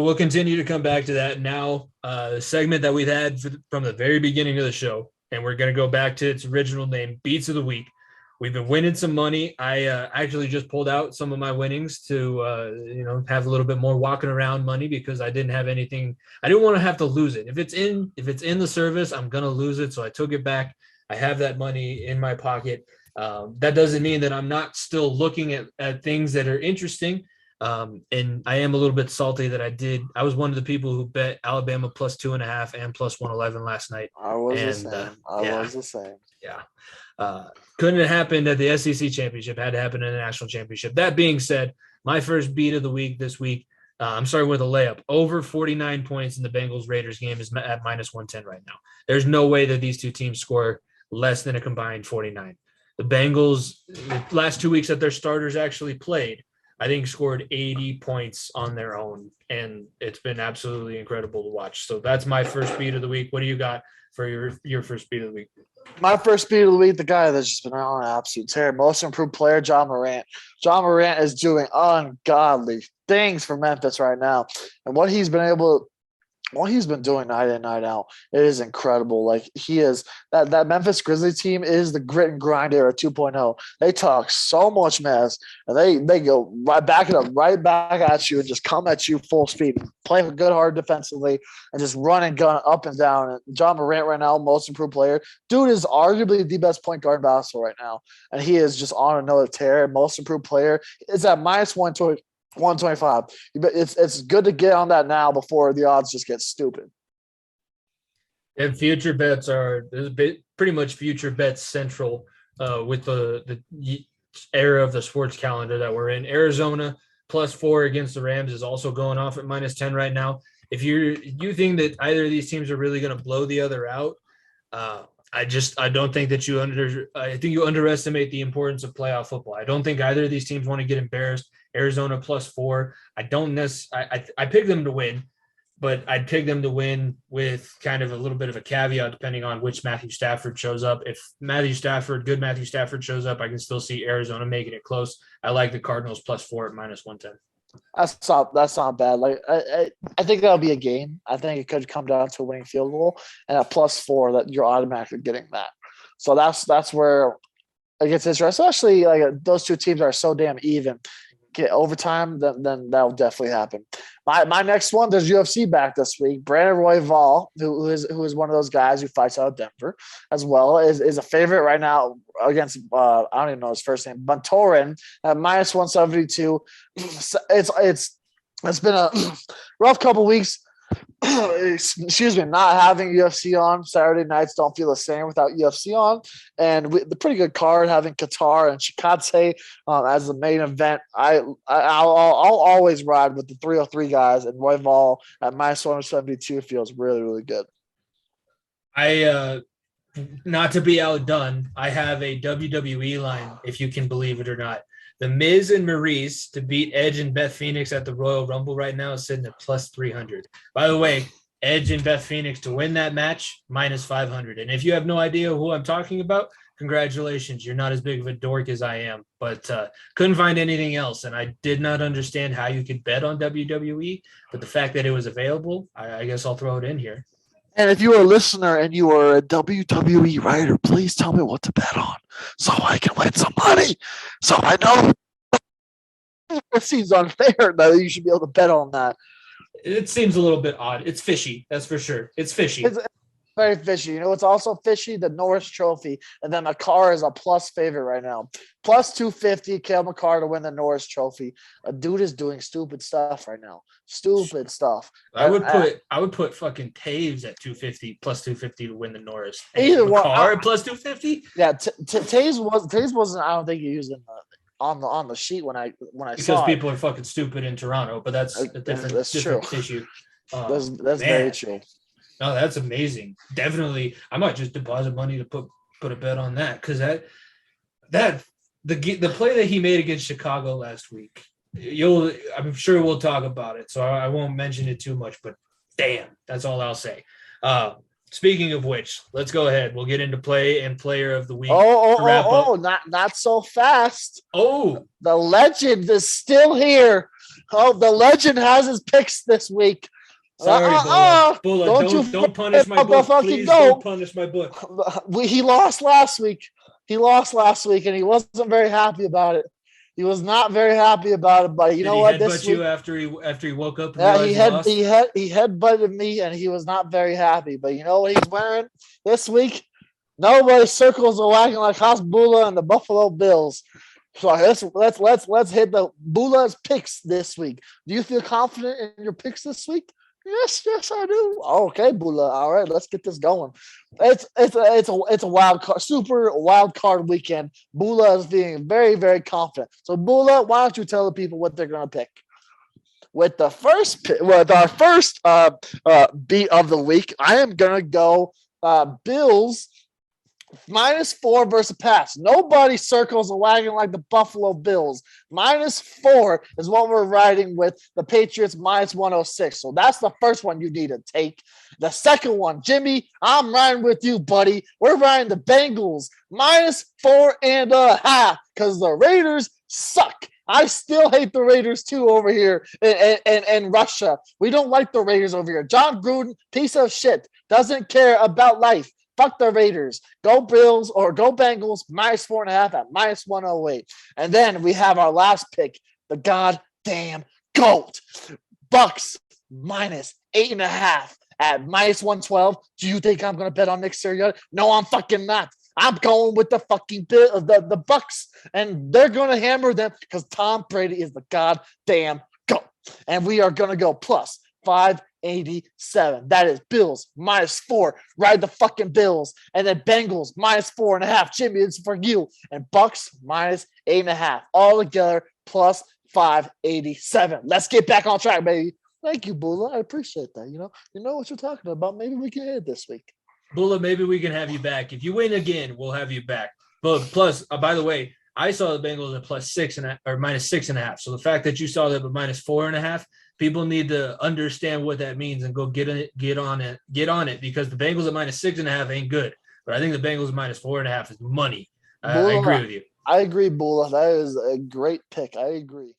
we'll continue to come back to that now. The segment that we've had from the very beginning of the show, and we're going to go back to its original name, Beats of the Week. We've been winning some money. I actually just pulled out some of my winnings to have a little bit more walking around money because I didn't have anything. I didn't want to have to lose it. If it's in the service, I'm gonna lose it. So I took it back. I have that money in my pocket. That doesn't mean that I'm not still looking at things that are interesting. And I am a little bit salty that I was one of the people who bet Alabama plus 2.5 and plus 111 last night. I was the same. Yeah. Couldn't have happened at the SEC championship, had to happen in the national championship. That being said, my first beat of the week this week, with a layup. Over 49 points in the Bengals-Raiders game is at minus 110 right now. There's no way that these two teams score less than a combined 49. The Bengals, the last 2 weeks that their starters actually played, I think scored 80 points on their own, and it's been absolutely incredible to watch. So that's my first beat of the week. What do you got for your first beat of the week? My first beat of the week, the guy that's just been on an absolute tear, most improved player, John Morant. John Morant is doing ungodly things for Memphis right now, and what he's been doing night in, night out, it is incredible. Like he is that Memphis Grizzlies team is the grit and grind era 2.0. They talk so much mess and they go right back at you and just come at you full speed, play good hard defensively and just run and gun up and down. And John Morant right now, most improved player. Dude is arguably the best point guard in basketball right now. And he is just on another tear. Most improved player is at minus 125. It's good to get on that now before the odds just get stupid. And future bets are pretty much future bets central with the era of the sports calendar that we're in. Arizona +4 against the Rams is also going off at minus 10 right now. If you think that either of these teams are really going to blow the other out, I don't think that I think you underestimate the importance of playoff football. I don't think either of these teams want to get embarrassed. Arizona +4. I picked them to win, but I'd pick them to win with kind of a little bit of a caveat depending on which Matthew Stafford shows up. If good Matthew Stafford shows up, I can still see Arizona making it close. I like the Cardinals +4 at minus 110. That's not bad. Like I think that'll be a game. I think it could come down to a winning field goal and at +4 that you're automatically getting that. So that's where it gets interesting. Especially like those two teams are so damn even. Get overtime, then that'll definitely happen. My next one, there's UFC back this week. Brandon Royval, who is one of those guys who fights out of Denver, as well is a favorite right now against I don't even know his first name, Buntorin at minus 172. It's been a rough couple weeks. Excuse me, not having UFC on Saturday nights don't feel the same without UFC on, and the pretty good card having Qatar and Shikadze as the main event. I'll always ride with the 303 guys, and Royval at minus 172 feels really really good. I not to be outdone, I have a WWE line, if you can believe it or not. The Miz and Maurice to beat Edge and Beth Phoenix at the Royal Rumble right now is sitting at +300. By the way, Edge and Beth Phoenix to win that match, minus 500. And if you have no idea who I'm talking about, congratulations. You're not as big of a dork as I am. But couldn't find anything else. And I did not understand how you could bet on WWE. But the fact that it was available, I guess I'll throw it in here. And if you are a listener and you are a WWE writer, please tell me what to bet on so I can win some money. So I know it seems unfair that you should be able to bet on that. It seems a little bit odd. It's fishy, that's for sure. It's fishy. It's very fishy. You know, it's also fishy, the Norris Trophy. And then McCarr is a plus favorite right now. Plus 250, Cale McCarr to win the Norris Trophy. A dude is doing stupid stuff right now. Stupid stuff. I would put fucking Taves at 250, plus 250 to win the Norris. Either McCarr at plus 250? Yeah, Taves wasn't, I don't think he used on the sheet when I saw it. Because people are fucking stupid in Toronto, but that's a different issue. That's very true. No, that's amazing. Definitely, I might just deposit money to put a bet on that because the play that he made against Chicago last week. I'm sure we'll talk about it, so I won't mention it too much. But damn, that's all I'll say. Speaking of which, let's go ahead. We'll get into play and player of the week. Not so fast. Oh, the legend is still here. Oh, the legend has his picks this week. Sorry, Bulla. Bulla, Don't don't punish my book. Please don't punish my book. He lost last week. He lost last week, and he wasn't very happy about it. He was not very happy about it. But you know what? This week, you after he woke up and yeah, realized he headbutted me, and he was not very happy. But you know what he's wearing this week? Nobody circles the wagon like Hasbullah and the Buffalo Bills. So let's hit the Bullah's picks this week. Do you feel confident in your picks this week? Yes, I do. Okay, Bula. All right, let's get this going. It's a wild card, super wild card weekend. Bula is being very, very confident. So Bula, why don't you tell the people what they're gonna pick? With our first beat of the week, I am gonna go Bills -4 versus pass. Nobody circles a wagon like the Buffalo Bills. -4 is what we're riding with. The Patriots -106. So that's the first one you need to take. The second one, Jimmy, I'm riding with you, buddy. We're riding the Bengals -4.5 because the Raiders suck. I still hate the Raiders too over here in Russia. We don't like the Raiders over here. John Gruden, piece of shit, doesn't care about life. Fuck the Raiders. Go Bills or go Bengals -4.5 at -108. And then we have our last pick, the goddamn GOAT. Bucks -8.5 at -112. Do you think I'm going to bet on Nick Sirianni? No, I'm fucking not. I'm going with the fucking the Bucks, and they're going to hammer them because Tom Brady is the goddamn GOAT. And we are going to go +587. That is Bills -4. Ride the fucking Bills. And then Bengals -4.5. Jimmy, it's for you. And Bucks -8.5. All together +587. Let's get back on track, baby. Thank you, Bula. I appreciate that. You know what you're talking about. Maybe we can hit this week. Bulla, maybe we can have you back. If you win again, we'll have you back. But plus, by the way, I saw the Bengals at +6.5 or -6.5. So the fact that you saw them at -4.5, people need to understand what that means and go get on it because the Bengals at -6.5 ain't good. But I think the Bengals at -4.5 is money. I agree with you. I agree, Bula. That is a great pick. I agree.